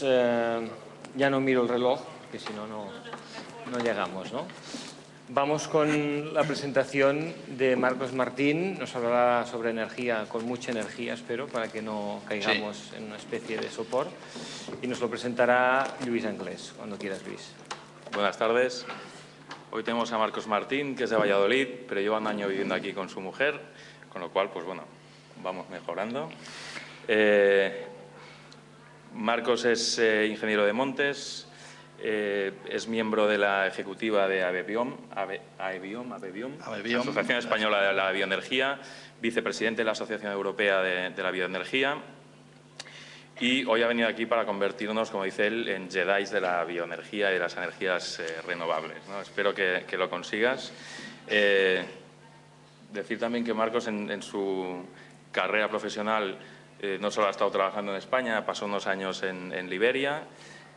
Ya no miro el reloj, que si no, no llegamos, ¿no? Vamos con la presentación de Marcos Martín. Nos hablará sobre energía, con mucha energía, espero, para que no caigamos en una especie de sopor. Y nos lo presentará Luis Anglés, cuando quieras, Luis. Buenas tardes. Hoy tenemos a Marcos Martín, que es de Valladolid, pero lleva un año viviendo aquí con su mujer, con lo cual, pues bueno, vamos mejorando. Marcos es ingeniero de montes, es miembro de la ejecutiva de ABEBIOM, Asociación Española de la Bioenergía, vicepresidente de la Asociación Europea de la Bioenergía, y hoy ha venido aquí para convertirnos, como dice él, en jedis de la bioenergía y de las energías renovables, ¿no? Espero que lo consigas. Decir también que Marcos en su carrera profesional no solo ha estado trabajando en España, pasó unos años en Liberia,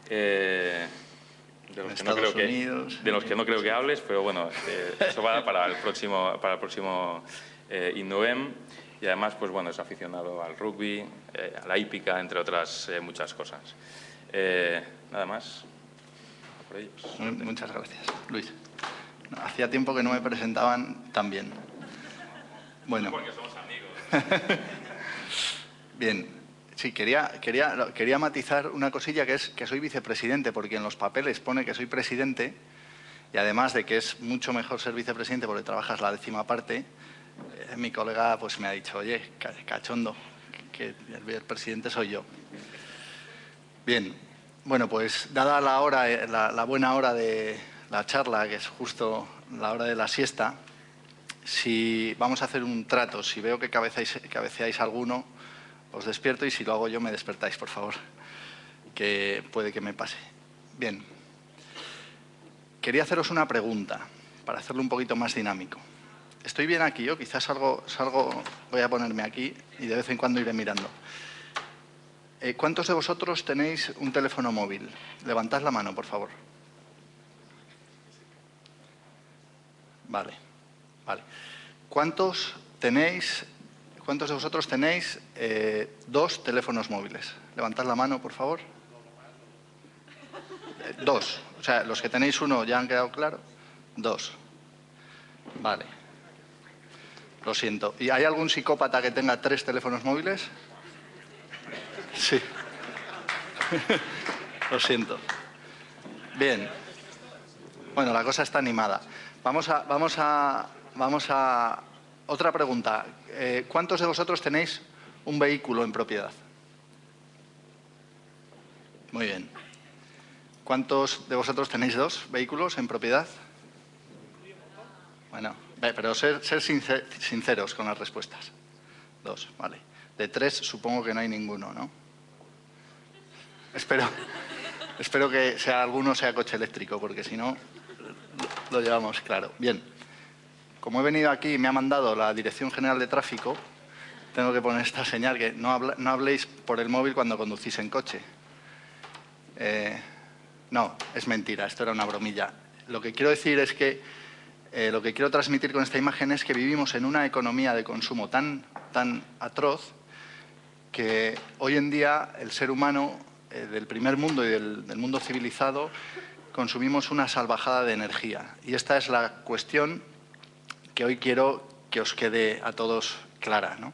de los que no creo que hables, pero bueno, eso va para el próximo INNOVEM. Y además, pues bueno, es aficionado al rugby, a la hípica, entre otras muchas cosas. Nada más. Por ellos. Muchas gracias, Luis. Hacía tiempo que no me presentaban tan bien. Bueno. Porque somos amigos. Bien. Sí, quería matizar una cosilla, que es que soy vicepresidente, porque en los papeles pone que soy presidente, y además de que es mucho mejor ser vicepresidente porque trabajas la 10ª parte, mi colega pues me ha dicho, oye, cachondo, que el presidente soy yo. Bien, bueno, pues dada la buena hora de la charla, que es justo la hora de la siesta, si vamos a hacer un trato, si veo que cabeceáis alguno, os despierto, y si lo hago yo me despertáis, por favor, que puede que me pase. Bien, quería haceros una pregunta para hacerlo un poquito más dinámico. Estoy bien aquí, yo quizás salgo, voy a ponerme aquí y de vez en cuando iré mirando. ¿Cuántos de vosotros tenéis un teléfono móvil? Levantad la mano, por favor. Vale. ¿Cuántos de vosotros tenéis 2 teléfonos móviles? Levantad la mano, por favor. 2. O sea, los que tenéis uno ya han quedado claro. 2. Vale. Lo siento. ¿Y hay algún psicópata que tenga 3 teléfonos móviles? Sí. Lo siento. Bien. Bueno, la cosa está animada. Vamos a otra pregunta. ¿Cuántos de vosotros tenéis un vehículo en propiedad? Muy bien. ¿Cuántos de vosotros tenéis 2 vehículos en propiedad? Bueno, pero ser sinceros con las respuestas. 2, vale. De 3 supongo que no hay ninguno, ¿no? Espero que alguno sea coche eléctrico, porque si no, lo llevamos claro. Bien, como he venido aquí y me ha mandado la Dirección General de Tráfico, tengo que poner esta señal, que no habléis por el móvil cuando conducís en coche. No, es mentira, esto era una bromilla. Lo que quiero decir es que lo que quiero transmitir con esta imagen es que vivimos en una economía de consumo tan atroz que hoy en día el ser humano del primer mundo y del mundo civilizado consumimos una salvajada de energía. Y esta es la cuestión que hoy quiero que os quede a todos clara, ¿no?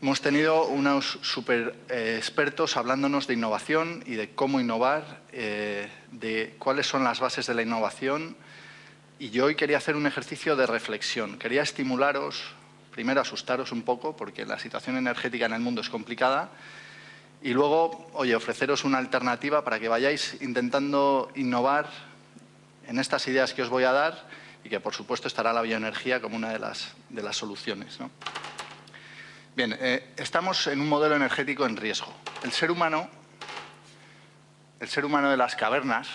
Hemos tenido unos super expertos hablándonos de innovación y de cómo innovar, de cuáles son las bases de la innovación. Y yo hoy quería hacer un ejercicio de reflexión. Quería estimularos, primero asustaros un poco, porque la situación energética en el mundo es complicada, y luego, oye, ofreceros una alternativa para que vayáis intentando innovar en estas ideas que os voy a dar, y que, por supuesto, estará la bioenergía como una de las soluciones, ¿no? Bien, estamos en un modelo energético en riesgo. El ser humano de las cavernas,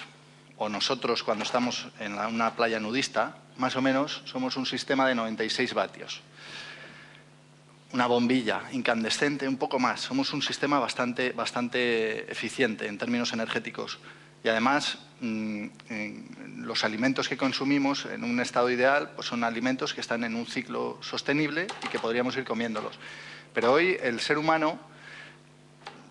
o nosotros cuando estamos en una playa nudista, más o menos somos un sistema de 96 vatios. Una bombilla incandescente, un poco más. Somos un sistema bastante eficiente en términos energéticos. Y además, los alimentos que consumimos en un estado ideal pues son alimentos que están en un ciclo sostenible y que podríamos ir comiéndolos. Pero hoy el ser humano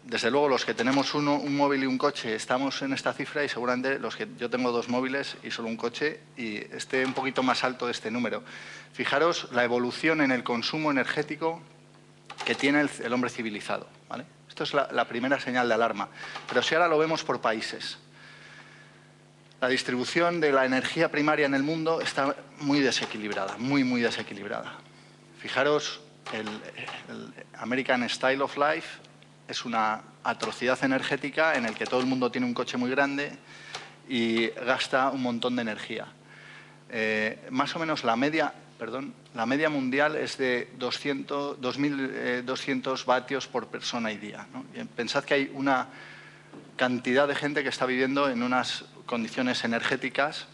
desde luego los que tenemos un móvil y un coche estamos en esta cifra y seguramente yo tengo 2 móviles y solo un coche y esté un poquito más alto de este número. Fijaros la evolución en el consumo energético que tiene el hombre civilizado, ¿vale? Esto es la primera señal de alarma. Pero si ahora lo vemos por países, la distribución de la energía primaria en el mundo está muy desequilibrada, muy desequilibrada. Fijaros, el American Style of Life es una atrocidad energética en el que todo el mundo tiene un coche muy grande y gasta un montón de energía. Más o menos la media mundial es de 2.200 vatios por persona y día, ¿no? Y pensad que hay una cantidad de gente que está viviendo en unas condiciones energéticas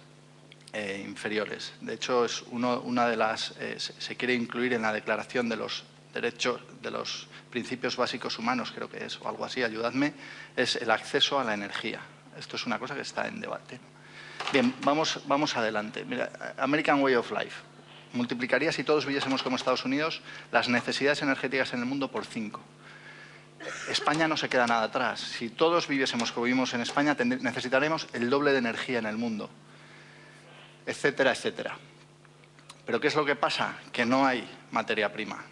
inferiores. De hecho, es una de las se quiere incluir en la Declaración de los Derechos de los Principios Básicos Humanos, creo que es, o algo así, ayudadme, es el acceso a la energía. Esto es una cosa que está en debate. Bien, vamos adelante. Mira, American Way of Life. Multiplicaría, si todos viviésemos como Estados Unidos, las necesidades energéticas en el mundo por 5. España no se queda nada atrás. Si todos viviésemos como vivimos en España, necesitaremos el doble de energía en el mundo, etcétera, etcétera. Pero ¿qué es lo que pasa? Que no hay materia prima.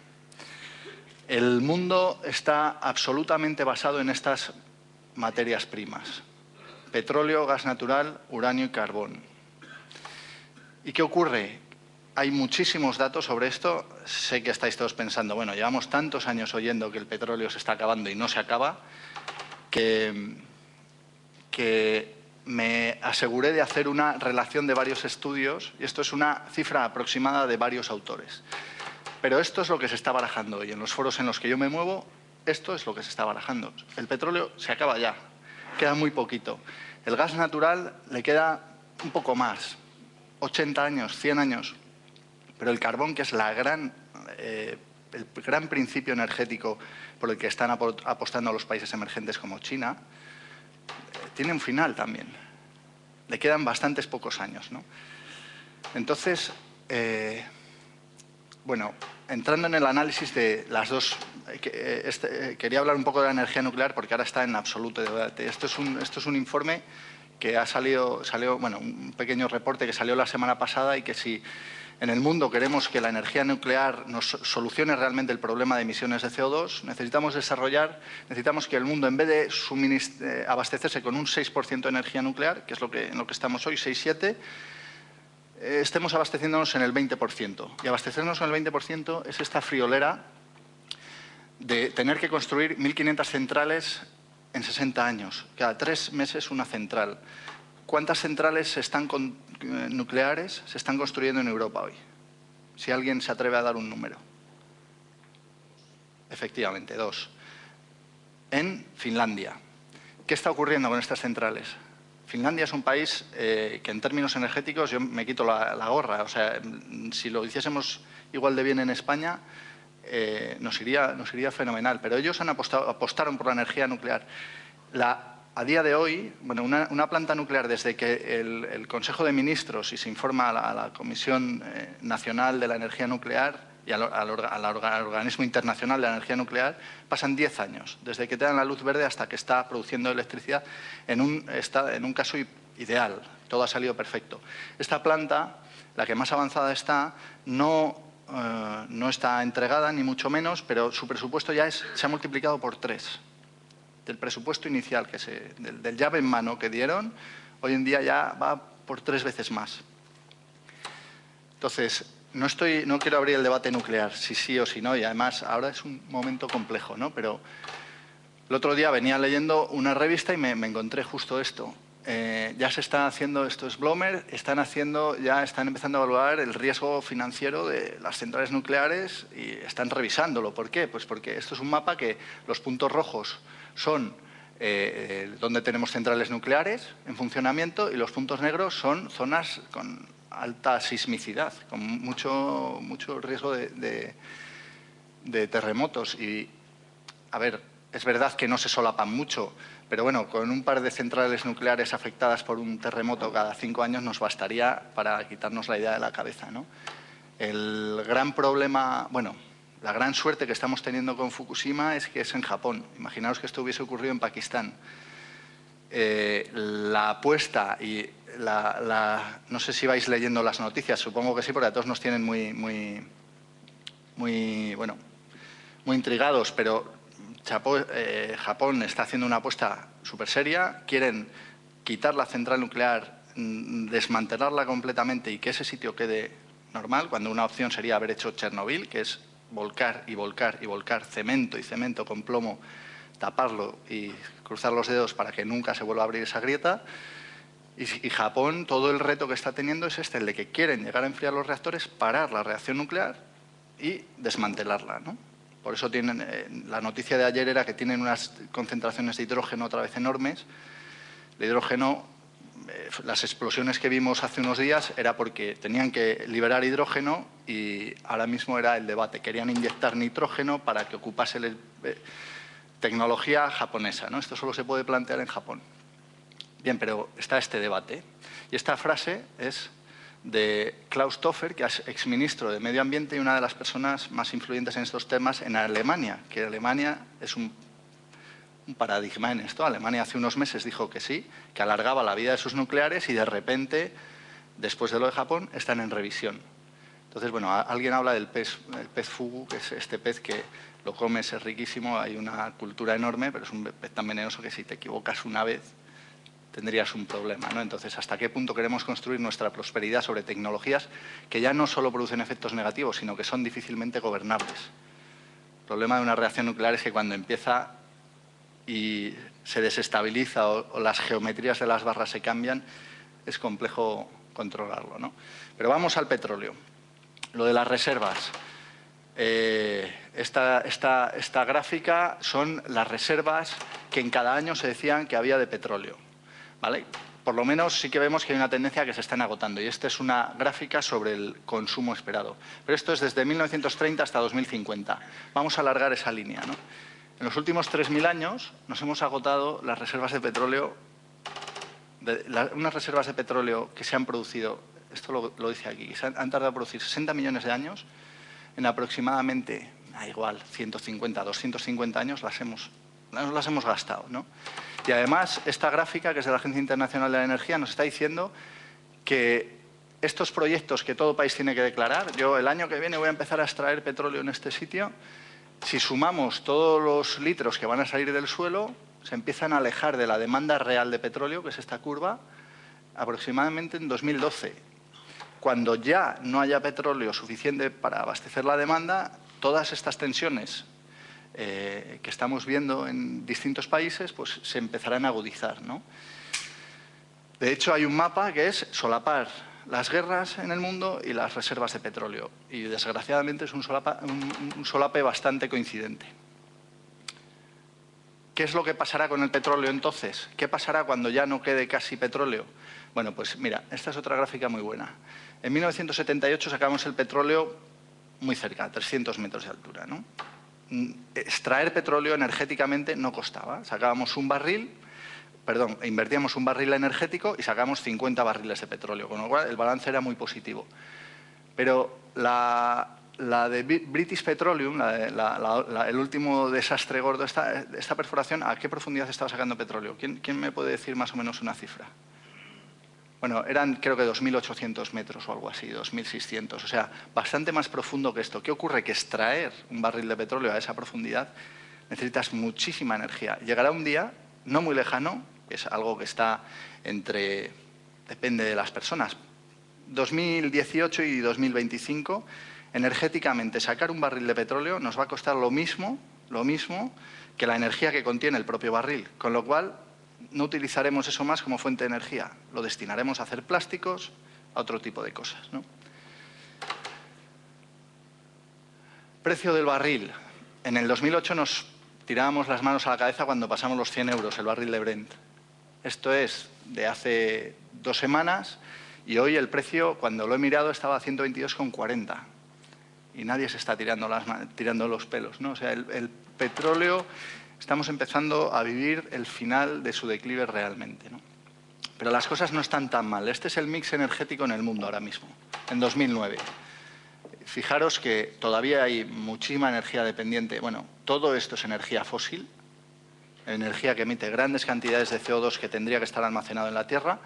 El mundo está absolutamente basado en estas materias primas: petróleo, gas natural, uranio y carbón. ¿Y qué ocurre? Hay muchísimos datos sobre esto. Sé que estáis todos pensando, bueno, llevamos tantos años oyendo que el petróleo se está acabando y no se acaba, que me aseguré de hacer una relación de varios estudios, y esto es una cifra aproximada de varios autores. Pero esto es lo que se está barajando hoy. En los foros en los que yo me muevo, esto es lo que se está barajando. El petróleo se acaba ya, queda muy poquito. El gas natural le queda un poco más, 80 años, 100 años. Pero el carbón, que es el gran principio energético por el que están apostando los países emergentes como China, tiene un final también. Le quedan bastantes pocos años, ¿no? Entonces, bueno, entrando en el análisis de las dos, quería hablar un poco de la energía nuclear porque ahora está en absoluto debate. Esto es un informe que salió, bueno, un pequeño reporte que salió la semana pasada, y que si en el mundo queremos que la energía nuclear nos solucione realmente el problema de emisiones de CO2, necesitamos que el mundo, en vez de abastecerse con un 6% de energía nuclear, que es en lo que estamos hoy, 6-7%, estemos abasteciéndonos en el 20%. Y abastecernos en el 20% es esta friolera de tener que construir 1.500 centrales en 60 años. Cada 3 meses una central. ¿Cuántas centrales nucleares se están construyendo en Europa hoy? Si alguien se atreve a dar un número. Efectivamente, 2. En Finlandia. ¿Qué está ocurriendo con estas centrales? Finlandia es un país que en términos energéticos yo me quito la gorra. O sea, si lo hiciésemos igual de bien en España, nos iría fenomenal. Pero ellos apostaron por la energía nuclear. A día de hoy, bueno, una planta nuclear, desde que el Consejo de Ministros y se informa a la Comisión Nacional de la Energía Nuclear y al Organismo Internacional de la Energía Nuclear, pasan 10 años, desde que te dan la luz verde hasta que está produciendo electricidad en un caso ideal. Todo ha salido perfecto. Esta planta, la que más avanzada está, no está entregada, ni mucho menos, pero su presupuesto ya se ha multiplicado por 3. Del presupuesto inicial, del llave en mano que dieron, hoy en día ya va por 3 veces más. Entonces, no quiero abrir el debate nuclear, si sí o si no, y además ahora es un momento complejo, ¿no? Pero el otro día venía leyendo una revista y me encontré justo esto. Ya se está haciendo, esto es Bloomberg, están empezando a evaluar el riesgo financiero de las centrales nucleares y están revisándolo. ¿Por qué? Pues porque esto es un mapa que los puntos rojos son donde tenemos centrales nucleares en funcionamiento, y los puntos negros son zonas con alta sismicidad, con mucho riesgo de terremotos. Y, a ver, es verdad que no se solapan mucho, pero bueno, con un par de centrales nucleares afectadas por un terremoto cada 5 años nos bastaría para quitarnos la idea de la cabeza, ¿no? El gran problema, bueno, La gran suerte que estamos teniendo con Fukushima es que es en Japón. Imaginaos que esto hubiese ocurrido en Pakistán. La apuesta y no sé si vais leyendo las noticias, supongo que sí, porque a todos nos tienen muy intrigados, pero Japón está haciendo una apuesta súper seria. Quieren quitar la central nuclear, desmantelarla completamente y que ese sitio quede normal, cuando una opción sería haber hecho Chernobyl, que es volcar y volcar y volcar cemento y cemento con plomo, taparlo y cruzar los dedos para que nunca se vuelva a abrir esa grieta. Y Japón, todo el reto que está teniendo es el de que quieren llegar a enfriar los reactores, parar la reacción nuclear y desmantelarla, ¿no? Por eso tienen, la noticia de ayer era que tienen unas concentraciones de hidrógeno otra vez enormes. El hidrógeno, las explosiones que vimos hace unos días era porque tenían que liberar hidrógeno y ahora mismo era el debate. Querían inyectar nitrógeno para que ocupase tecnología japonesa, ¿no? Esto solo se puede plantear en Japón. Bien, pero está este debate. Y esta frase es de Klaus Toffer, que es exministro de Medio Ambiente y una de las personas más influyentes en estos temas en Alemania, que Alemania es un paradigma en esto. Alemania hace unos meses dijo que sí, que alargaba la vida de sus nucleares y de repente, después de lo de Japón, están en revisión. Entonces, bueno, alguien habla del pez fugu, que es este pez que lo comes, es riquísimo, hay una cultura enorme, pero es un pez tan venenoso que si te equivocas una vez tendrías un problema, ¿no? Entonces, ¿hasta qué punto queremos construir nuestra prosperidad sobre tecnologías que ya no solo producen efectos negativos, sino que son difícilmente gobernables? El problema de una reacción nuclear es que cuando empieza y se desestabiliza o las geometrías de las barras se cambian, es complejo controlarlo, ¿no? Pero vamos al petróleo. Lo de las reservas. Esta gráfica son las reservas que en cada año se decían que había de petróleo, ¿vale? Por lo menos sí que vemos que hay una tendencia que se están agotando y esta es una gráfica sobre el consumo esperado. Pero esto es desde 1930 hasta 2050. Vamos a alargar esa línea, ¿no? En los últimos 3.000 años nos hemos agotado las reservas de petróleo, unas reservas de petróleo que se han producido, esto lo dice aquí, han tardado en producir 60 millones de años, en aproximadamente, igual, 150, 250 años las hemos gastado, ¿no? Y además, esta gráfica, que es de la Agencia Internacional de la Energía, nos está diciendo que estos proyectos que todo país tiene que declarar, yo el año que viene voy a empezar a extraer petróleo en este sitio, si sumamos todos los litros que van a salir del suelo, se empiezan a alejar de la demanda real de petróleo, que es esta curva, aproximadamente en 2012. Cuando ya no haya petróleo suficiente para abastecer la demanda, todas estas tensiones que estamos viendo en distintos países, pues se empezarán a agudizar, ¿no? De hecho, hay un mapa que es solapar las guerras en el mundo y las reservas de petróleo. Y desgraciadamente es un solape bastante coincidente. ¿Qué es lo que pasará con el petróleo entonces? ¿Qué pasará cuando ya no quede casi petróleo? Bueno, pues mira, esta es otra gráfica muy buena. En 1978 sacamos el petróleo muy cerca, a 300 metros de altura, ¿no? Extraer petróleo energéticamente no costaba. Sacábamos un barril, invertíamos un barril energético y sacábamos 50 barriles de petróleo, con lo cual el balance era muy positivo. Pero la de British Petroleum, el último desastre gordo, esta perforación, ¿a qué profundidad estaba sacando petróleo? ¿Quién me puede decir más o menos una cifra? Bueno, eran creo que 2.800 metros o algo así, 2.600, o sea, bastante más profundo que esto. ¿Qué ocurre? Que extraer un barril de petróleo a esa profundidad necesitas muchísima energía. Llegará un día, no muy lejano, que es algo que está depende de las personas, 2018 y 2025, energéticamente sacar un barril de petróleo nos va a costar lo mismo que la energía que contiene el propio barril, con lo cual no utilizaremos eso más como fuente de energía, lo destinaremos a hacer plásticos, a otro tipo de cosas, ¿no? Precio del barril. En el 2008 nos tirábamos las manos a la cabeza cuando pasamos los 100 euros el barril de Brent. Esto es de hace 2 semanas y hoy el precio, cuando lo he mirado, estaba a 122,40. Y nadie se está tirando los pelos, ¿no? O sea, el petróleo, estamos empezando a vivir el final de su declive realmente, ¿no? Pero las cosas no están tan mal. Este es el mix energético en el mundo ahora mismo, en 2009. Fijaros que todavía hay muchísima energía dependiente. Bueno, todo esto es energía fósil, energía que emite grandes cantidades de CO2 que tendría que estar almacenado en la Tierra.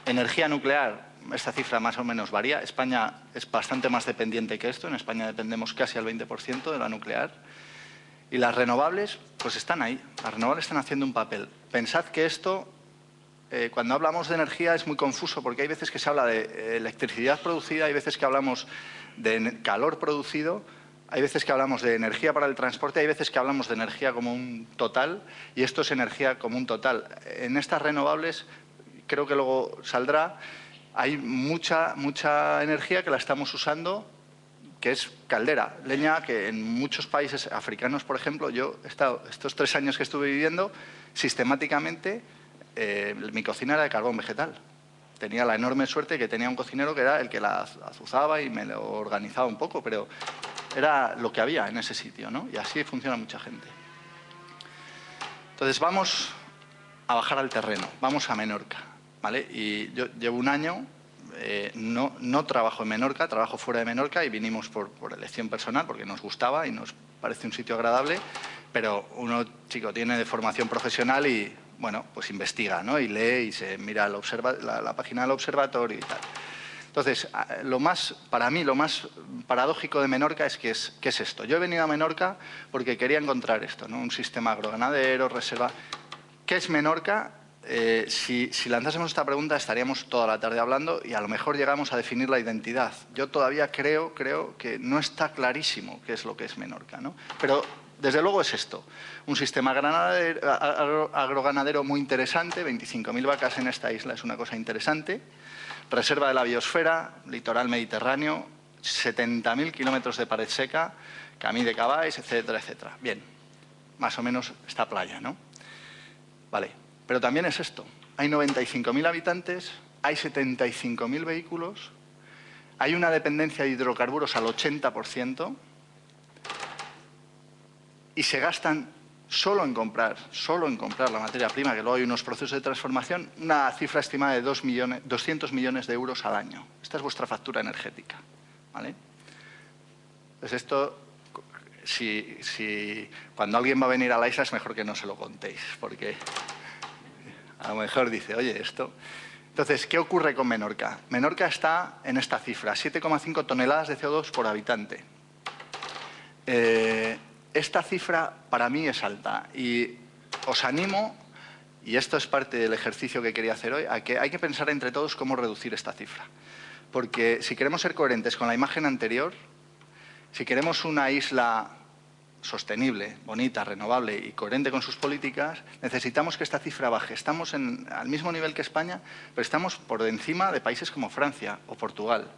Energía nuclear, esta cifra más o menos varía. España es bastante más dependiente que esto. En España dependemos casi al 20% de la nuclear. Y las renovables, pues están ahí. Las renovables están haciendo un papel. Pensad que esto, cuando hablamos de energía, es muy confuso porque hay veces que se habla de electricidad producida, hay veces que hablamos de calor producido, hay veces que hablamos de energía para el transporte, hay veces que hablamos de energía como un total, y esto es energía como un total. En estas renovables, creo que luego saldrá, hay mucha energía que la estamos usando, que es caldera, leña, que en muchos países africanos, por ejemplo, yo he estado estos 3 años que estuve viviendo, sistemáticamente mi cocina era de carbón vegetal. Tenía la enorme suerte que tenía un cocinero que era el que la azuzaba y me lo organizaba un poco, pero era lo que había en ese sitio, ¿no? Y así funciona mucha gente. Entonces vamos a bajar al terreno, vamos a Menorca, ¿vale? Y yo llevo un año, no trabajo en Menorca, trabajo fuera de Menorca y vinimos por elección personal porque nos gustaba y nos parece un sitio agradable, pero uno, chico, tiene de formación profesional y, bueno, pues investiga, ¿no? Y lee y se mira la página del observatorio y tal. Entonces, para mí, lo más paradójico de Menorca es ¿qué es esto? Yo he venido a Menorca porque quería encontrar esto, ¿no? Un sistema agroganadero, reserva. ¿Qué es Menorca? Si lanzásemos esta pregunta estaríamos toda la tarde hablando y a lo mejor llegamos a definir la identidad. Yo todavía creo que no está clarísimo qué es lo que es Menorca, ¿no? Pero desde luego es esto, un sistema agroganadero muy interesante, 25.000 vacas en esta isla es una cosa interesante, reserva de la biosfera, litoral mediterráneo, 70.000 kilómetros de pared seca, camí de caballos, etcétera, etcétera. Bien, más o menos esta playa, ¿no? Vale, pero también es esto, hay 95.000 habitantes, hay 75.000 vehículos, hay una dependencia de hidrocarburos al 80%, y se gastan solo en comprar la materia prima, que luego hay unos procesos de transformación, una cifra estimada de 200 millones de euros al año. Esta es vuestra factura energética, ¿vale? Pues esto, cuando alguien va a venir a la isla es mejor que no se lo contéis, porque a lo mejor dice, oye, esto... Entonces, ¿qué ocurre con Menorca? Menorca está en esta cifra, 7,5 toneladas de CO2 por habitante. Esta cifra para mí es alta y os animo, y esto es parte del ejercicio que quería hacer hoy, a que hay que pensar entre todos cómo reducir esta cifra. Porque si queremos ser coherentes con la imagen anterior, si queremos una isla sostenible, bonita, renovable y coherente con sus políticas, necesitamos que esta cifra baje. Estamos al mismo nivel que España, pero estamos por encima de países como Francia o Portugal.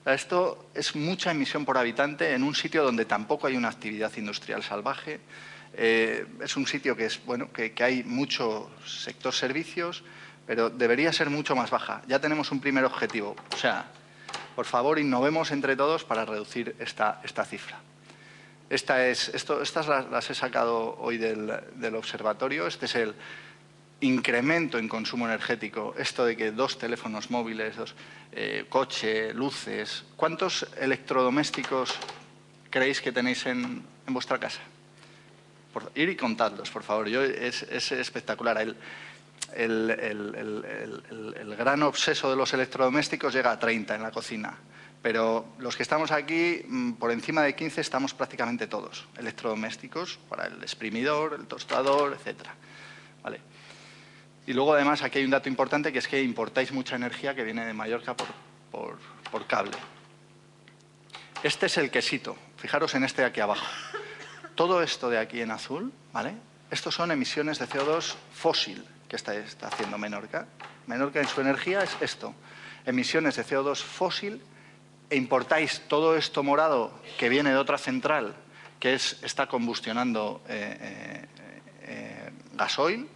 Esto es mucha emisión por habitante en un sitio donde tampoco hay una actividad industrial salvaje. Es un sitio que hay mucho sector servicios, pero debería ser mucho más baja. Ya tenemos un primer objetivo. O sea, por favor, innovemos entre todos para reducir esta cifra. Estas las he sacado hoy del observatorio. Este es el incremento en consumo energético, esto de que 2 teléfonos móviles, coche, luces. ¿Cuántos electrodomésticos creéis que tenéis en vuestra casa? Ir y contadlos, por favor. Es espectacular. El gran obseso de los electrodomésticos llega a 30 en la cocina, pero los que estamos aquí, por encima de 15, estamos prácticamente todos electrodomésticos para el exprimidor, el tostador, etcétera. ¿Vale? Y luego, además, aquí hay un dato importante, que es que importáis mucha energía que viene de Mallorca por cable. Este es el quesito. Fijaros en este de aquí abajo. Todo esto de aquí en azul, ¿vale? Estos son emisiones de CO2 fósil que está haciendo Menorca. Menorca en su energía es esto. Emisiones de CO2 fósil, e importáis todo esto morado que viene de otra central que está combustionando gasoil.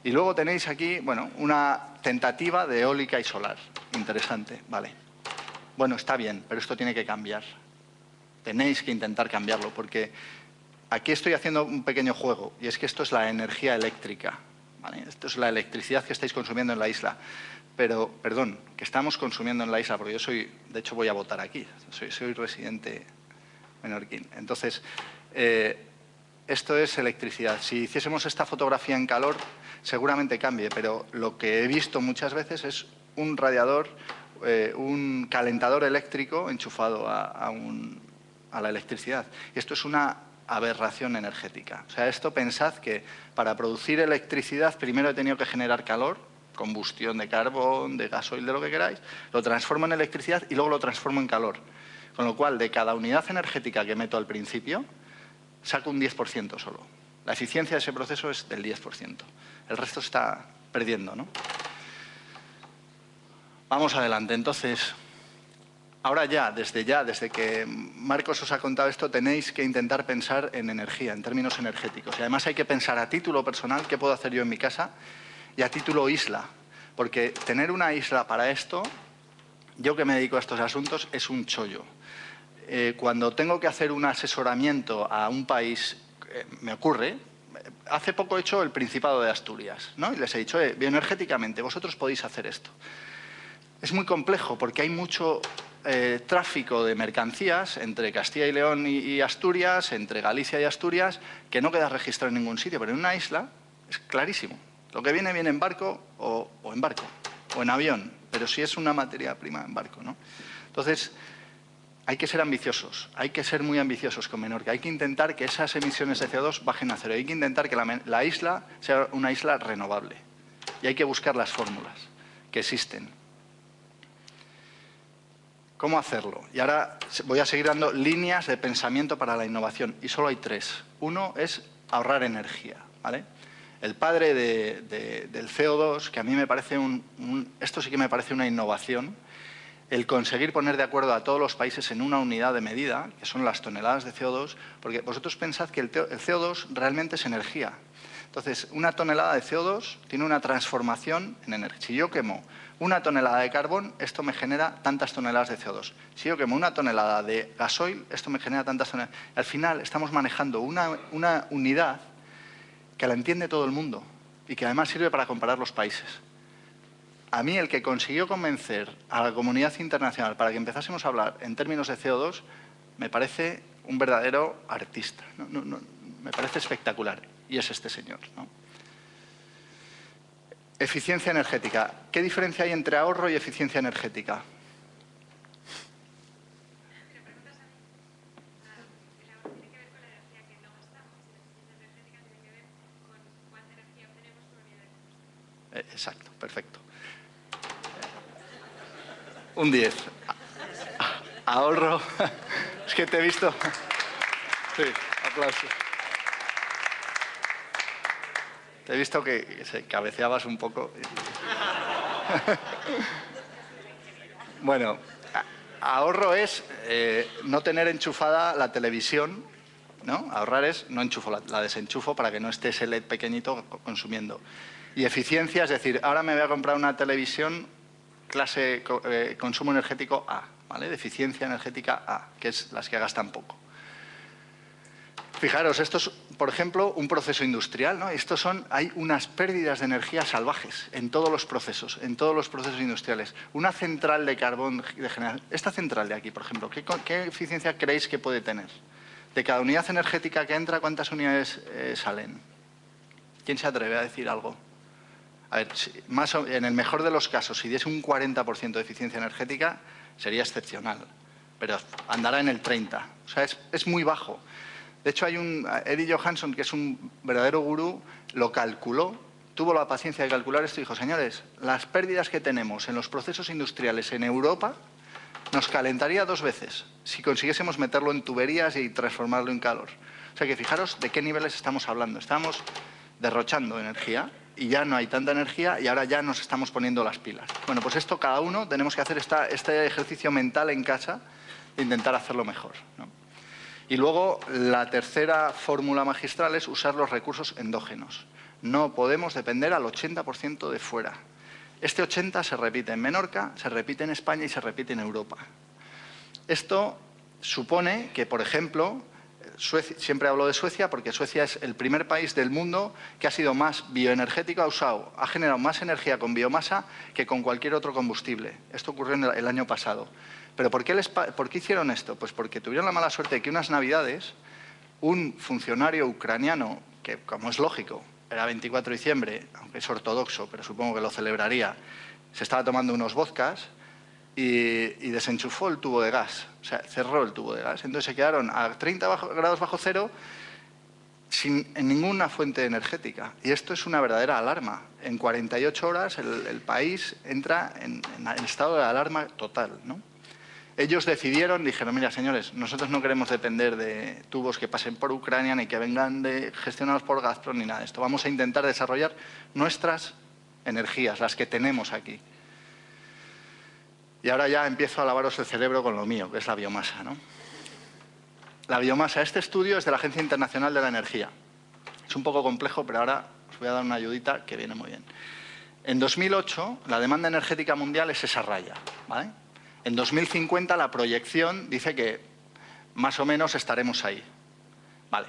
Y luego tenéis aquí, bueno, una tentativa de eólica y solar. Interesante, vale. Bueno, está bien, pero esto tiene que cambiar. Tenéis que intentar cambiarlo, porque aquí estoy haciendo un pequeño juego, y es que esto es la energía eléctrica, ¿vale? Esto es la electricidad que estáis consumiendo en la isla. Pero, perdón, que estamos consumiendo en la isla, porque yo soy, de hecho voy a votar aquí, soy residente menorquín. Entonces, esto es electricidad. Si hiciésemos esta fotografía en calor, seguramente cambie, pero lo que he visto muchas veces es un radiador, un calentador eléctrico enchufado a la electricidad. Y esto es una aberración energética. O sea, esto pensad que para producir electricidad primero he tenido que generar calor, combustión de carbón, de gasoil, de lo que queráis, lo transformo en electricidad y luego lo transformo en calor. Con lo cual, de cada unidad energética que meto al principio, saco un 10% solo. La eficiencia de ese proceso es del 10%. El resto está perdiendo, ¿no? Vamos adelante. Entonces, ahora desde que Marcos os ha contado esto, tenéis que intentar pensar en energía, en términos energéticos. Y además hay que pensar a título personal qué puedo hacer yo en mi casa y a título isla. Porque tener una isla para esto, yo que me dedico a estos asuntos, es un chollo. Cuando tengo que hacer un asesoramiento a un país, me ocurre, hace poco he hecho el Principado de Asturias, ¿no? Y les he dicho, bioenergéticamente, vosotros podéis hacer esto. Es muy complejo porque hay mucho tráfico de mercancías entre Castilla y León y Asturias, entre Galicia y Asturias, que no queda registrado en ningún sitio, pero en una isla es clarísimo. Lo que viene en barco o en barco, o en avión, pero si es una materia prima en barco, ¿no? Entonces, hay que ser ambiciosos, hay que ser muy ambiciosos con Menorca, hay que intentar que esas emisiones de CO2 bajen a cero, hay que intentar que la isla sea una isla renovable y hay que buscar las fórmulas que existen. ¿Cómo hacerlo? Y ahora voy a seguir dando líneas de pensamiento para la innovación y solo hay 3. Uno es ahorrar energía, ¿vale? El padre del CO2, que a mí me parece esto sí que me parece una innovación, el conseguir poner de acuerdo a todos los países en una unidad de medida, que son las toneladas de CO2, porque vosotros pensad que el CO2 realmente es energía. Entonces, una tonelada de CO2 tiene una transformación en energía. Si yo quemo una tonelada de carbón, esto me genera tantas toneladas de CO2. Si yo quemo una tonelada de gasoil, esto me genera tantas toneladas. Al final, estamos manejando una unidad que la entiende todo el mundo y que además sirve para comparar los países. A mí, el que consiguió convencer a la comunidad internacional para que empezásemos a hablar en términos de CO2, me parece un verdadero artista. Me parece espectacular. Y es este señor, ¿no? Eficiencia energética. ¿Qué diferencia hay entre ahorro y eficiencia energética? Exacto, perfecto. Un 10. Ahorro. Es que te he visto. Sí, aplausos. Te he visto que cabeceabas un poco. Bueno, ahorro es no tener enchufada la televisión, ¿no? Ahorrar es no enchufo, la desenchufo para que no esté ese LED pequeñito consumiendo. Y eficiencia, es decir, ahora me voy a comprar una televisión clase consumo energético A, ¿vale? De eficiencia energética A, que es las que gastan poco. Fijaros, esto es, por ejemplo, un proceso industrial, ¿no? Hay unas pérdidas de energía salvajes en todos los procesos industriales. Una central de carbón de generación, esta central de aquí, por ejemplo, ¿qué eficiencia creéis que puede tener? De cada unidad energética que entra, ¿cuántas unidades salen? ¿Quién se atreve a decir algo? A ver, en el mejor de los casos, si diese un 40% de eficiencia energética, sería excepcional, pero andará en el 30%. O sea, es muy bajo. De hecho, hay Eddie Johansson, que es un verdadero gurú, lo calculó, tuvo la paciencia de calcular esto y dijo, señores, las pérdidas que tenemos en los procesos industriales en Europa nos calentaría 2 veces si consiguiésemos meterlo en tuberías y transformarlo en calor. O sea que fijaros de qué niveles estamos hablando. Estamos derrochando energía y ya no hay tanta energía y ahora ya nos estamos poniendo las pilas. Bueno, pues esto cada uno tenemos que hacer este ejercicio mental en casa de intentar hacerlo mejor, ¿no? Y luego la tercera fórmula magistral es usar los recursos endógenos. No podemos depender al 80% de fuera. Este 80% se repite en Menorca, se repite en España y se repite en Europa. Esto supone que, por ejemplo, siempre hablo de Suecia porque Suecia es el primer país del mundo que ha sido más bioenergético, ha generado más energía con biomasa que con cualquier otro combustible. Esto ocurrió el año pasado. ¿Pero por qué hicieron esto? Pues porque tuvieron la mala suerte de que unas Navidades un funcionario ucraniano, que como es lógico, era 24 de diciembre, aunque es ortodoxo, pero supongo que lo celebraría, se estaba tomando unos vodkas y desenchufó el tubo de gas, o sea, cerró el tubo de gas. Entonces se quedaron a 30 grados bajo cero sin ninguna fuente energética. Y esto es una verdadera alarma. En 48 horas el país entra en estado de alarma total, ¿no? Ellos dijeron, mira, señores, nosotros no queremos depender de tubos que pasen por Ucrania ni que vengan gestionados por Gazprom ni nada de esto. Vamos a intentar desarrollar nuestras energías, las que tenemos aquí. Y ahora ya empiezo a lavaros el cerebro con lo mío, que es la biomasa, ¿no? La biomasa. Este estudio es de la Agencia Internacional de la Energía. Es un poco complejo, pero ahora os voy a dar una ayudita que viene muy bien. En 2008, la demanda energética mundial es esa raya, ¿vale? En 2050, la proyección dice que más o menos estaremos ahí. Vale.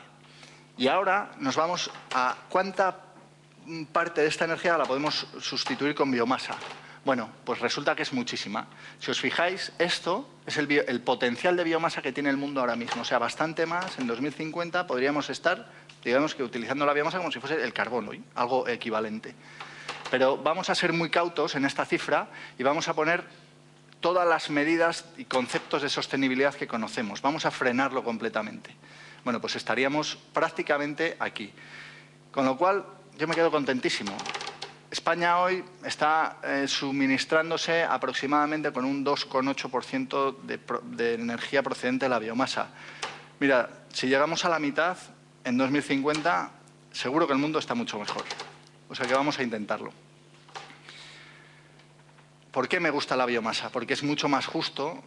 Y ahora nos vamos a cuánta parte de esta energía la podemos sustituir con biomasa. Bueno, pues resulta que es muchísima. Si os fijáis, esto es el potencial de biomasa que tiene el mundo ahora mismo. O sea, bastante más. En 2050 podríamos estar, digamos que utilizando la biomasa como si fuese el carbón hoy, algo equivalente. Pero vamos a ser muy cautos en esta cifra y vamos a poner todas las medidas y conceptos de sostenibilidad que conocemos. Vamos a frenarlo completamente. Bueno, pues estaríamos prácticamente aquí. Con lo cual, yo me quedo contentísimo. España hoy está suministrándose aproximadamente con un 2,8% de energía procedente de la biomasa. Mira, si llegamos a la mitad, en 2050, seguro que el mundo está mucho mejor. O sea que vamos a intentarlo. ¿Por qué me gusta la biomasa? Porque es mucho más justo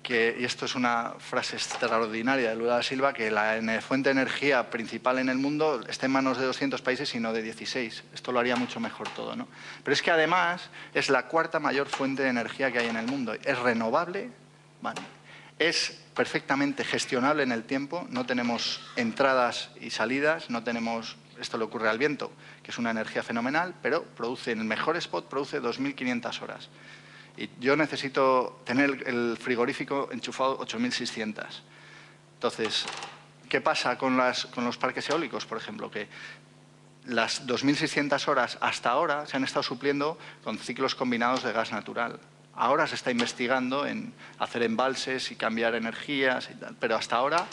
que, y esto es una frase extraordinaria de Lula da Silva, que la fuente de energía principal en el mundo esté en manos de 200 países y no de 16. Esto lo haría mucho mejor todo, ¿no? Pero es que además es la cuarta mayor fuente de energía que hay en el mundo. Es renovable, ¿vale? Es perfectamente gestionable en el tiempo, no tenemos entradas y salidas, no tenemos... Esto le ocurre al viento, que es una energía fenomenal, pero produce, en el mejor spot, produce 2.500 horas. Y yo necesito tener el frigorífico enchufado 8.600. Entonces, ¿qué pasa con los parques eólicos, por ejemplo? Que las 2.600 horas hasta ahora se han estado supliendo con ciclos combinados de gas natural. Ahora se está investigando en hacer embalses y cambiar energías y tal, pero hasta ahora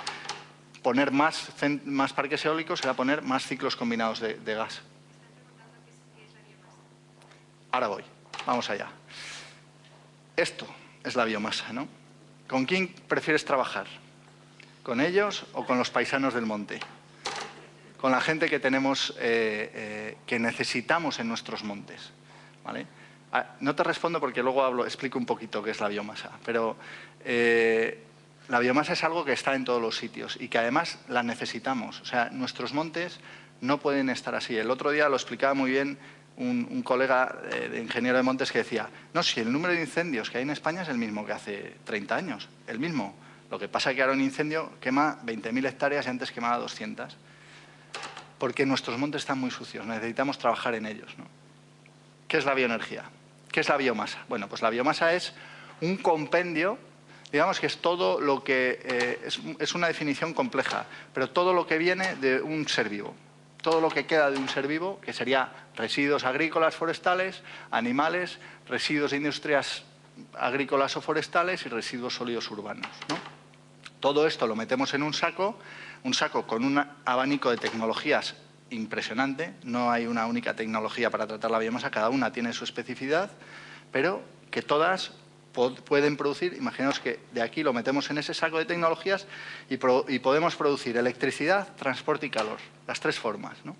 poner más parques eólicos será poner más ciclos combinados de gas. Ahora voy, vamos allá. Esto es la biomasa, ¿no? ¿Con quién prefieres trabajar? ¿Con ellos o con los paisanos del monte? Con la gente que tenemos, que necesitamos en nuestros montes, ¿vale? No te respondo porque luego explico un poquito qué es la biomasa, pero la biomasa es algo que está en todos los sitios y que además la necesitamos. O sea, nuestros montes no pueden estar así. El otro día lo explicaba muy bien un colega de ingeniero de montes que decía, no, si el número de incendios que hay en España es el mismo que hace 30 años, el mismo. Lo que pasa es que ahora un incendio quema 20.000 hectáreas y antes quemaba 200. Porque nuestros montes están muy sucios, necesitamos trabajar en ellos, ¿no? ¿Qué es la bioenergía? ¿Qué es la biomasa? Bueno, pues la biomasa es un compendio, digamos que es todo lo que... es una definición compleja, pero todo lo que viene de un ser vivo. Todo lo que queda de un ser vivo, que sería residuos agrícolas, forestales, animales, residuos de industrias agrícolas o forestales y residuos sólidos urbanos, ¿no? Todo esto lo metemos en un saco con un abanico de tecnologías impresionante. No hay una única tecnología para tratar la biomasa, cada una tiene su especificidad, pero que todas pueden producir, imaginaos que de aquí lo metemos en ese saco de tecnologías y podemos producir electricidad, transporte y calor, las tres formas, ¿no?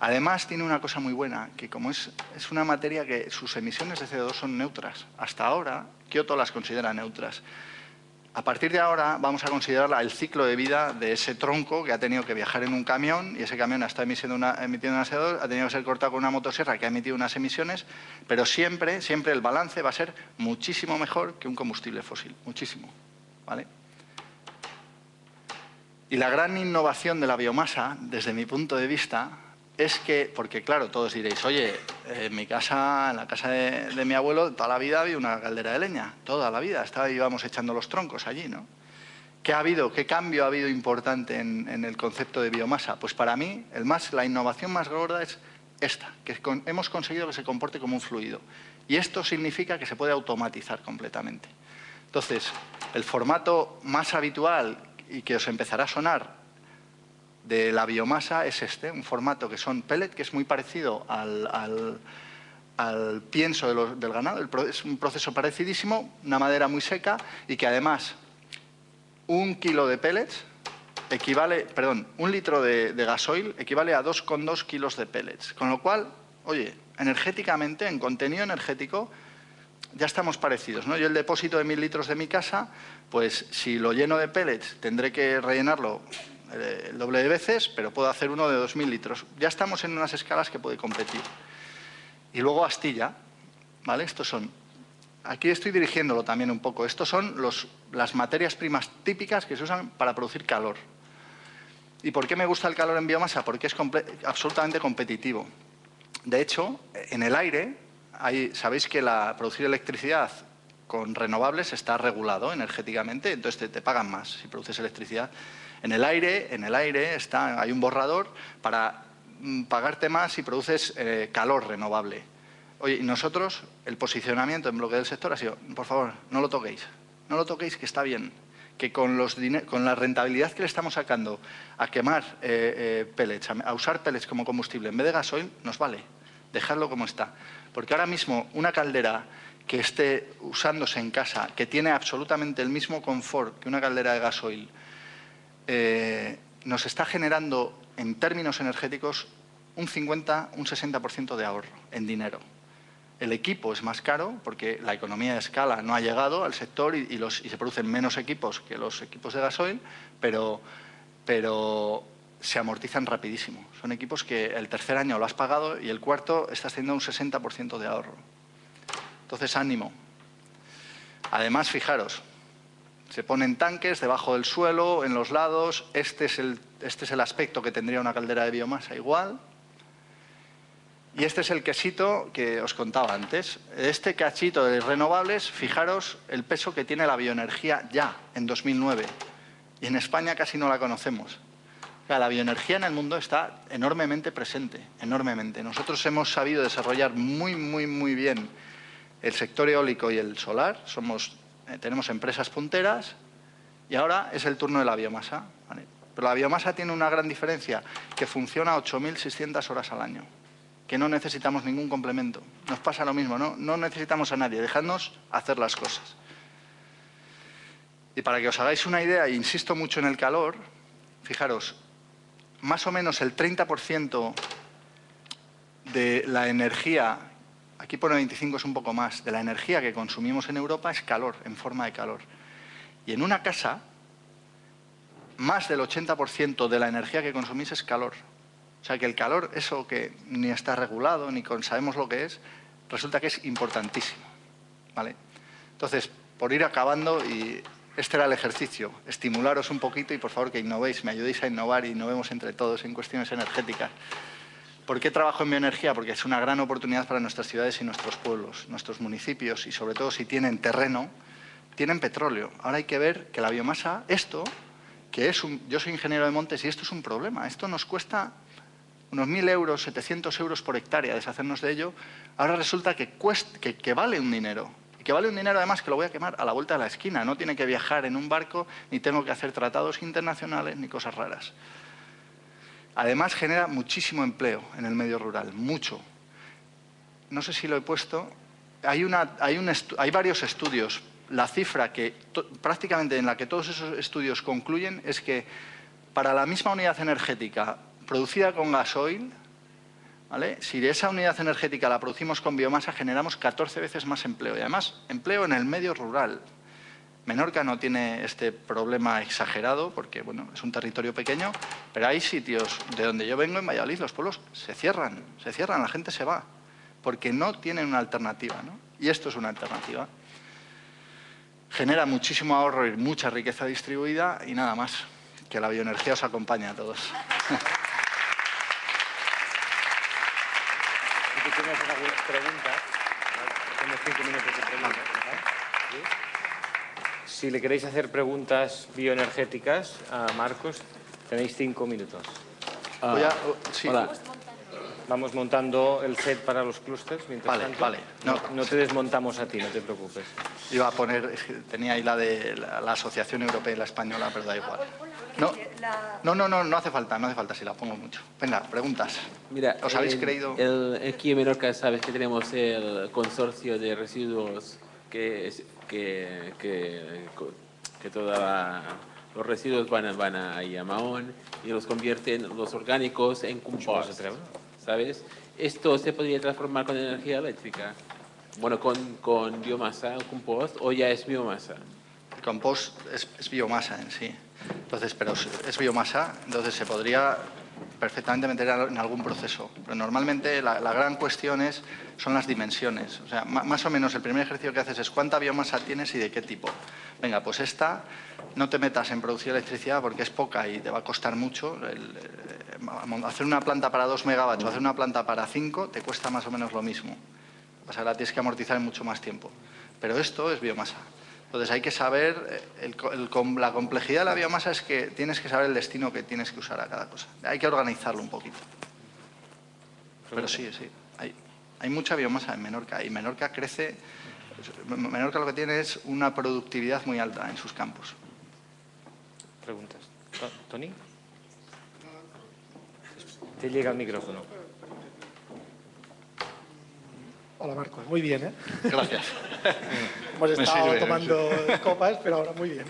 Además tiene una cosa muy buena, que como es una materia que sus emisiones de CO2 son neutras. Hasta ahora, Kioto las considera neutras. A partir de ahora vamos a considerar el ciclo de vida de ese tronco que ha tenido que viajar en un camión y ese camión está emitiendo una CO2, ha tenido que ser cortado con una motosierra que ha emitido unas emisiones, pero siempre el balance va a ser muchísimo mejor que un combustible fósil, muchísimo, ¿vale? Y la gran innovación de la biomasa, desde mi punto de vista, es que, porque claro, todos diréis, oye, en mi casa, en la casa de mi abuelo, toda la vida había una caldera de leña, toda la vida, íbamos echando los troncos allí, ¿no? ¿Qué cambio ha habido importante en el concepto de biomasa? Pues para mí, la innovación más gorda es esta, que hemos conseguido que se comporte como un fluido. Y esto significa que se puede automatizar completamente. Entonces, el formato más habitual y que os empezará a sonar de la biomasa es un formato que son pellet, que es muy parecido al pienso del ganado. Es un proceso parecidísimo, una madera muy seca y que además 1 kilo de pellets un litro de gasoil equivale a 2,2 kilos de pellets. Con lo cual, oye, energéticamente, en contenido energético, ya estamos parecidos, ¿no? Yo el depósito de 1000 litros de mi casa, pues si lo lleno de pellets tendré que rellenarlo el doble de veces, pero puedo hacer uno de 2000 litros. Ya estamos en unas escalas que puede competir. Y luego astilla, ¿vale? Aquí estoy dirigiéndolo también un poco. Estos son las materias primas típicas que se usan para producir calor. ¿Y por qué me gusta el calor en biomasa? Porque es absolutamente competitivo. De hecho, en el aire, sabéis que producir electricidad con renovables está regulado energéticamente, entonces te pagan más si produces electricidad. En el aire hay un borrador para pagarte más si produces calor renovable. Oye, y nosotros, el posicionamiento en bloque del sector ha sido, por favor, no lo toquéis, que está bien, que con la rentabilidad que le estamos sacando a quemar pellets, a usar pellets como combustible en vez de gasoil, nos vale, dejadlo como está. Porque ahora mismo una caldera que esté usándose en casa, que tiene absolutamente el mismo confort que una caldera de gasoil, nos está generando, en términos energéticos, un 50, un 60% de ahorro en dinero. El equipo es más caro porque la economía de escala no ha llegado al sector y se producen menos equipos que los equipos de gasoil, pero se amortizan rapidísimo. Son equipos que el tercer año lo has pagado y el cuarto estás teniendo un 60% de ahorro. Entonces, ánimo. Además, fijaros, se ponen tanques debajo del suelo, en los lados. Este es el aspecto que tendría una caldera de biomasa igual. Y este es el quesito que os contaba antes. Este cachito de renovables, fijaros el peso que tiene la bioenergía ya, en 2009. Y en España casi no la conocemos. O sea, la bioenergía en el mundo está enormemente presente, enormemente. Nosotros hemos sabido desarrollar muy bien el sector eólico y el solar. Tenemos empresas punteras y ahora es el turno de la biomasa, ¿vale? Pero la biomasa tiene una gran diferencia, que funciona 8.600 horas al año. Que no necesitamos ningún complemento. Nos pasa lo mismo, no necesitamos a nadie, dejadnos hacer las cosas. Y para que os hagáis una idea, e insisto mucho en el calor, fijaros, más o menos el 30% de la energía, aquí pone 25, es un poco más, de la energía que consumimos en Europa es calor, en forma de calor. Y en una casa, más del 80% de la energía que consumís es calor. O sea que el calor, eso que ni está regulado, ni sabemos lo que es, resulta que es importantísimo, ¿vale? Entonces, por ir acabando, y este era el ejercicio, estimularos un poquito y por favor que innovéis, me ayudéis a innovar y innovemos entre todos en cuestiones energéticas. ¿Por qué trabajo en bioenergía? Porque es una gran oportunidad para nuestras ciudades y nuestros pueblos, nuestros municipios, y sobre todo si tienen terreno, tienen petróleo. Ahora hay que ver que la biomasa, yo soy ingeniero de montes y esto es un problema, esto nos cuesta unos 1.000 euros, 700 euros por hectárea deshacernos de ello. Ahora resulta que vale un dinero. Y que vale un dinero además que lo voy a quemar a la vuelta de la esquina. No tiene que viajar en un barco, ni tengo que hacer tratados internacionales, ni cosas raras. Además genera muchísimo empleo en el medio rural, mucho. No sé si lo he puesto. Hay varios estudios. La cifra que prácticamente en la que todos esos estudios concluyen es que para la misma unidad energética producida con gasoil, ¿vale? Si esa unidad energética la producimos con biomasa, generamos 14 veces más empleo. Y además, empleo en el medio rural. Menorca no tiene este problema exagerado porque, bueno, es un territorio pequeño, pero hay sitios de donde yo vengo, en Valladolid, los pueblos se cierran, la gente se va, porque no tienen una alternativa, ¿no? Y esto es una alternativa. Genera muchísimo ahorro y mucha riqueza distribuida y nada más. Que la bioenergía os acompañe a todos. Si tienes algunas preguntas, tenemos 5 minutos de preguntas. Si le queréis hacer preguntas bioenergéticas a Marcos, tenéis 5 minutos. Sí. Hola. Vamos montando el set para los clústeres mientras tanto. Vale. No te desmontamos a ti, no te preocupes. Iba a poner, es que tenía ahí la de la Asociación Europea y la Española, pero da igual. No hace falta, si la pongo mucho. Venga, preguntas. Mira, ¿Os habéis creído? Aquí en Menorca sabes que tenemos el consorcio de residuos que los residuos van ahí a Mahón y los convierten los orgánicos en compost, ¿sabes? Esto se podría transformar con energía eléctrica. Bueno, con biomasa, compost, o ya es biomasa. El compost es biomasa en sí. Entonces, pero es biomasa, entonces se podría perfectamente meter en algún proceso. Pero normalmente la gran cuestión son las dimensiones. O sea, más o menos el primer ejercicio que haces es cuánta biomasa tienes y de qué tipo. Venga, pues esta, no te metas en producir electricidad porque es poca y te va a costar mucho. Hacer una planta para 2 megavatios o hacer una planta para 5 te cuesta más o menos lo mismo. O sea, la tienes que amortizar en mucho más tiempo. Pero esto es biomasa. Entonces hay que saber, la complejidad de la biomasa es que tienes que saber el destino que tienes que usar a cada cosa. Hay que organizarlo un poquito. Pero sí, hay mucha biomasa en Menorca y Menorca crece. Menorca lo que tiene es una productividad muy alta en sus campos. Preguntas. ¿Tony? Te llega el micrófono. Hola, Marcos. Muy bien, ¿eh? Gracias. Hemos estado tomando copas, pero ahora muy bien.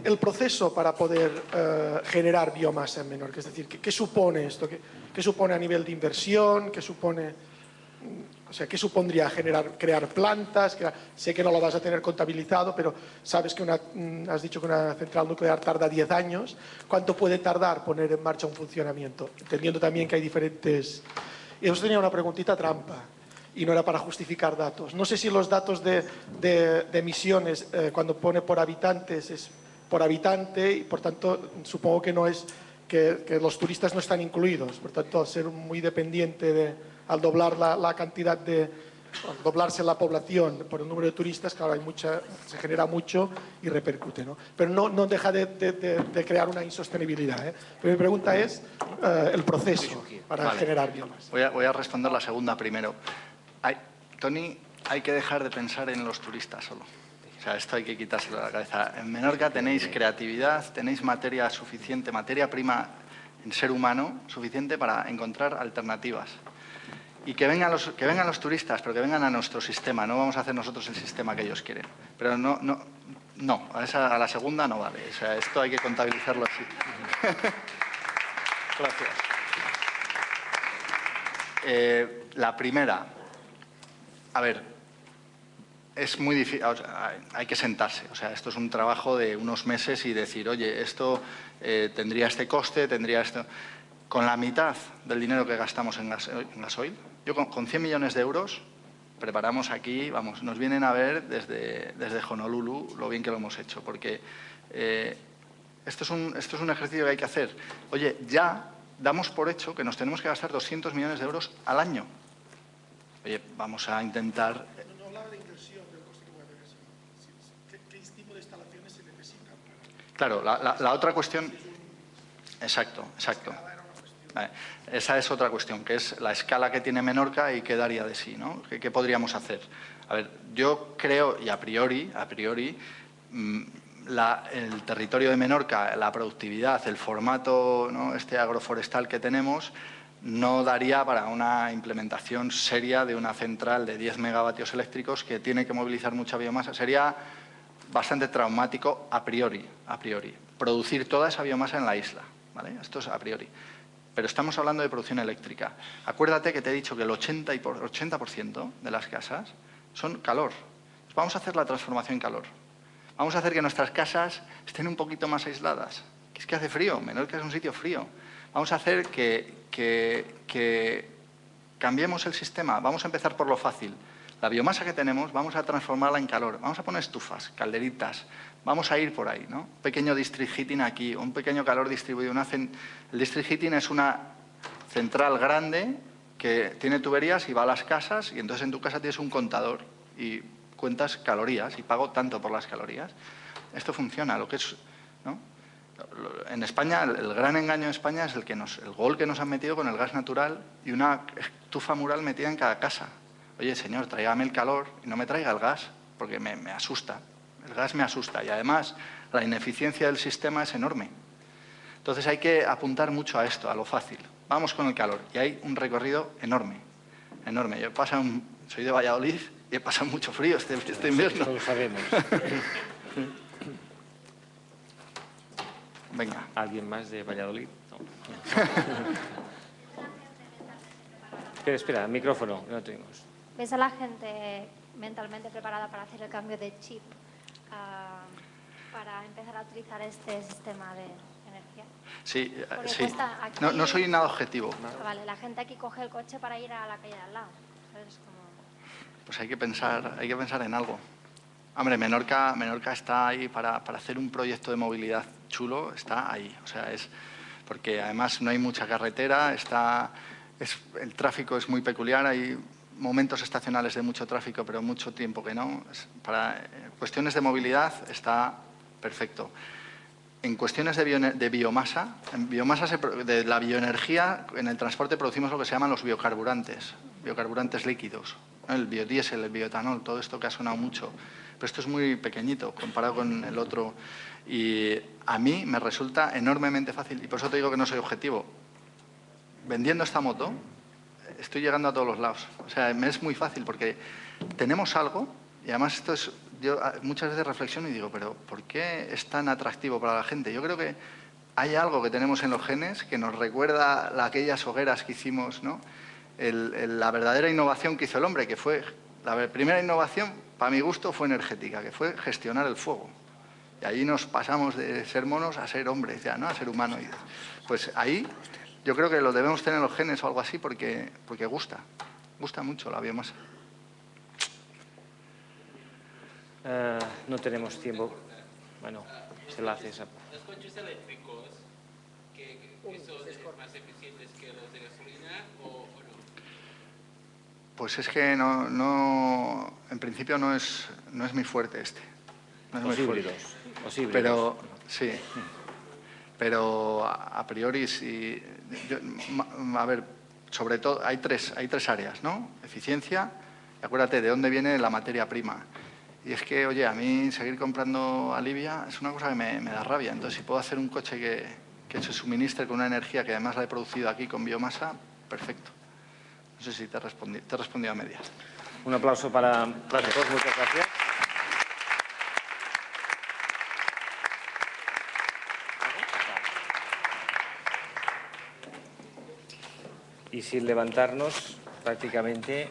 El proceso para poder generar biomasa en Menorca, es decir, ¿qué supone esto? ¿Qué supone a nivel de inversión? ¿Qué supone, qué supondría crear plantas? Sé que no lo vas a tener contabilizado, pero sabes que has dicho que una central nuclear tarda 10 años. ¿Cuánto puede tardar poner en marcha un funcionamiento? Entendiendo también que hay diferentes... Y os tenía una preguntita trampa, y no era para justificar datos. No sé si los datos de emisiones, cuando pone por habitantes, es por habitante, y por tanto supongo que no es que los turistas no están incluidos. Por tanto, al ser muy dependiente al doblar la cantidad al doblarse la población por el número de turistas, claro, se genera mucho y repercute, ¿no? Pero no deja de crear una insostenibilidad, ¿eh? Pero mi pregunta es el proceso para generar biomasa. Voy a responder la segunda primero. Tony, hay que dejar de pensar en los turistas solo. O sea, esto hay que quitárselo de la cabeza. En Menorca tenéis creatividad, tenéis materia suficiente, materia prima en ser humano suficiente para encontrar alternativas. Y que vengan los turistas, pero que vengan a nuestro sistema. No vamos a hacer nosotros el sistema que ellos quieren. Pero no, a la segunda no vale. O sea, esto hay que contabilizarlo así. Gracias. La primera, a ver, es muy difícil, hay que sentarse. O sea, esto es un trabajo de unos meses y decir, oye, esto tendría este coste, tendría esto... Con la mitad del dinero que gastamos en gasoil, yo con 100 millones de euros preparamos aquí, vamos, nos vienen a ver desde Honolulu lo bien que lo hemos hecho, porque esto es un ejercicio que hay que hacer. Oye, ya damos por hecho que nos tenemos que gastar 200 millones de euros al año. Oye, vamos a intentar... No hablaba de inversión del coste que puede tener, sino qué tipo de instalaciones se necesitan. Claro, la otra cuestión... Exacto. Vale. Esa es otra cuestión, que es la escala que tiene Menorca y qué daría de sí, ¿no? ¿Qué podríamos hacer? A ver, yo creo, y a priori, el territorio de Menorca, la productividad, el formato, ¿no?, agroforestal que tenemos, no daría para una implementación seria de una central de 10 megavatios eléctricos que tiene que movilizar mucha biomasa. Sería bastante traumático a priori. Producir toda esa biomasa en la isla, ¿vale? Esto es a priori. Pero estamos hablando de producción eléctrica. Acuérdate que te he dicho que el 80% de las casas son calor. Pues vamos a hacer la transformación en calor. Vamos a hacer que nuestras casas estén un poquito más aisladas. Que es que hace frío, Menorca es un sitio frío. Vamos a hacer que cambiemos el sistema. Vamos a empezar por lo fácil. La biomasa que tenemos vamos a transformarla en calor. Vamos a poner estufas, calderitas, vamos a ir por ahí, ¿no? Un pequeño district heating aquí, un pequeño calor distribuido. El district heating es una central grande que tiene tuberías y va a las casas, y entonces en tu casa tienes un contador y cuentas calorías y pago tanto por las calorías. Esto funciona, lo que es, ¿no? En España, el gran engaño en España es el gol que nos han metido con el gas natural y una estufa mural metida en cada casa. Oye, señor, tráigame el calor y no me traiga el gas, porque me asusta. El gas me asusta y además la ineficiencia del sistema es enorme. Entonces hay que apuntar mucho a esto, a lo fácil. Vamos con el calor y hay un recorrido enorme, enorme. Soy de Valladolid y he pasado mucho frío este invierno. Lo sabemos. Venga. ¿Alguien más de Valladolid? No. Espera, el micrófono, no lo tenemos. ¿Ves a la gente mentalmente preparada para hacer el cambio de chip para empezar a utilizar este sistema de energía? Sí, sí. Aquí, no soy nada objetivo. Vale, la gente aquí coge el coche para ir a la calle de al lado. ¿Sabes? Pues hay que pensar en algo. Hombre, Menorca está ahí para hacer un proyecto de movilidad chulo, está ahí. O sea, porque además no hay mucha carretera, el tráfico es muy peculiar, hay momentos estacionales de mucho tráfico, pero mucho tiempo que no. Para cuestiones de movilidad está perfecto. En cuestiones de biomasa, de la bioenergía, en el transporte producimos lo que se llaman los biocarburantes líquidos, ¿no? El biodiesel, el bioetanol, todo esto que ha sonado mucho. Pero esto es muy pequeñito comparado con el otro. Y a mí me resulta enormemente fácil, y por eso te digo que no soy objetivo. Vendiendo esta moto, estoy llegando a todos los lados. O sea, me es muy fácil porque tenemos algo, y además yo muchas veces reflexiono y digo, pero ¿por qué es tan atractivo para la gente? Yo creo que hay algo que tenemos en los genes que nos recuerda aquellas hogueras que hicimos, ¿no? La verdadera innovación que hizo el hombre, que fue la primera innovación, para mi gusto, fue energética, que fue gestionar el fuego. Y ahí nos pasamos de ser monos a ser hombres, ya, ¿no? A ser humanos. Pues ahí yo creo que lo debemos tener en los genes o algo así porque gusta mucho la biomasa. No tenemos tiempo. Bueno, se la hace esa. Los coches eléctricos, que son más eficientes que los de gasolina o no? Pues es que no, en principio no es mi fuerte este. No es muy fuerte. Los híbridos. Pero sí. Pero a priori sí. A ver, sobre todo hay tres áreas, ¿no? Eficiencia, y acuérdate de dónde viene la materia prima. Y es que, oye, a mí seguir comprando a Libia es una cosa que me da rabia. Entonces, si puedo hacer un coche que se suministre con una energía que además la he producido aquí con biomasa, perfecto. No sé si te he respondido a medias. Un aplauso para todos, muchas gracias. Y sin levantarnos prácticamente